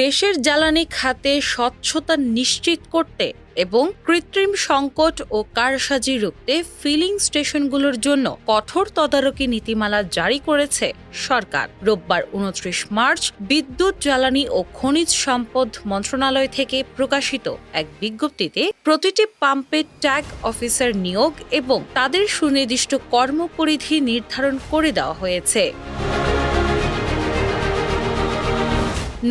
দেশের জ্বালানি খাতে স্বচ্ছতা নিশ্চিত করতে এবং কৃত্রিম সংকট ও কারসাজি রুখতে ফিলিং স্টেশনগুলোর জন্য কঠোর তদারকি নীতিমালা জারি করেছে সরকার। রোববার ২৯ মার্চ বিদ্যুৎ, জ্বালানি ও খনিজ সম্পদ মন্ত্রণালয় থেকে প্রকাশিত এক বিজ্ঞপ্তিতে প্রতিটি পাম্পে ট্যাগ অফিসার নিয়োগ এবং তাদের সুনির্দিষ্ট কর্মপরিধি নির্ধারণ করে দেওয়া হয়েছে।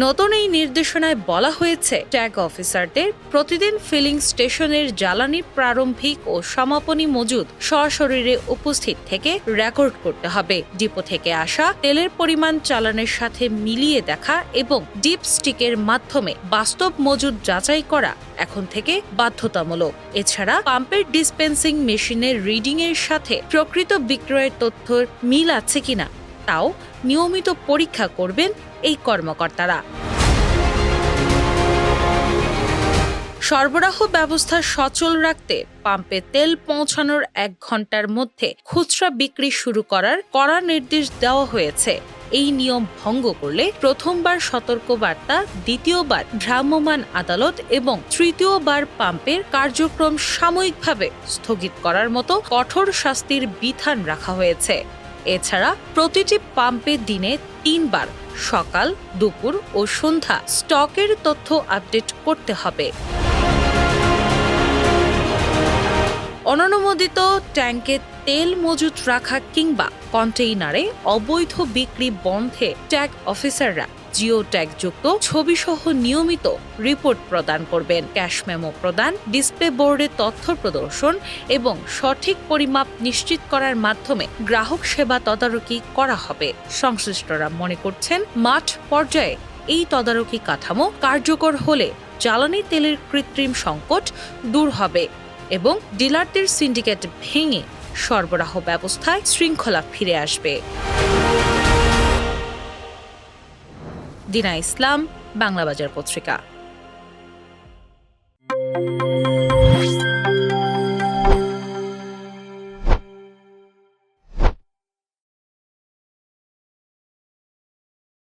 নতুন এই নির্দেশনায় বলা হয়েছে, ট্যাগ অফিসারদের প্রতিদিন ফিলিং স্টেশনের জ্বালানি প্রারম্ভিক ও সমাপনী মজুদ সশরীরে উপস্থিত থেকে রেকর্ড করতে হবে। ডিপো থেকে আসা তেলের পরিমাণ চালানের সাথে মিলিয়ে দেখা এবং ডিপ স্টিকের মাধ্যমে বাস্তব মজুদ যাচাই করা এখন থেকে বাধ্যতামূলক। এছাড়া পাম্পের ডিসপেন্সিং মেশিনের রিডিংয়ের সাথে প্রকৃত বিক্রয়ের তথ্যের মিল আছে কিনা তাও নিয়মিত পরীক্ষা করবেন এই কর্মকর্তারা। সরবরাহ ব্যবস্থা সচল রাখতে পাম্পে তেল পৌঁছানোর ১ ঘন্টার মধ্যে খুচরা বিক্রি শুরু করার কড়া নির্দেশ দেওয়া হয়েছে। এই নিয়ম ভঙ্গ করলে প্রথমবার সতর্কবার্তা, দ্বিতীয়বার ভ্রাম্যমাণ আদালত এবং তৃতীয়বার পাম্পের কার্যক্রম সাময়িকভাবে স্থগিত করার মতো কঠোর শাস্তির বিধান রাখা হয়েছে। এছাড়া প্রতিটি পাম্পে দিনে ৩ বার সকাল, দুপুর ও সন্ধ্যা স্টকের তথ্য আপডেট করতে হবে। অননুমোদিত ট্যাঙ্কে তেল মজুত রাখা কিংবা কন্টেইনারে অবৈধ বিক্রি বন্ধে ট্যাগ অফিসাররা জিও ট্যাগযুক্ত ছবিসহ নিয়মিত রিপোর্ট প্রদান করবেন। ক্যাশ মেমো প্রদান, ডিসপ্লে বোর্ডে তথ্য প্রদর্শন এবং সঠিক পরিমাপ নিশ্চিত করার মাধ্যমে গ্রাহক সেবা তদারকি করা হবে। সংশ্লিষ্টরা মনে করছেন, মাঠ পর্যায়ে এই তদারকি কাঠামো কার্যকর হলে জ্বালানি তেলের কৃত্রিম সংকট দূর হবে এবং ডিলারদের সিন্ডিকেট ভেঙে সরবরাহ ব্যবস্থায় শৃঙ্খলা ফিরে আসবে। দিনা ইসলাম, বাংলাবাজার পত্রিকা।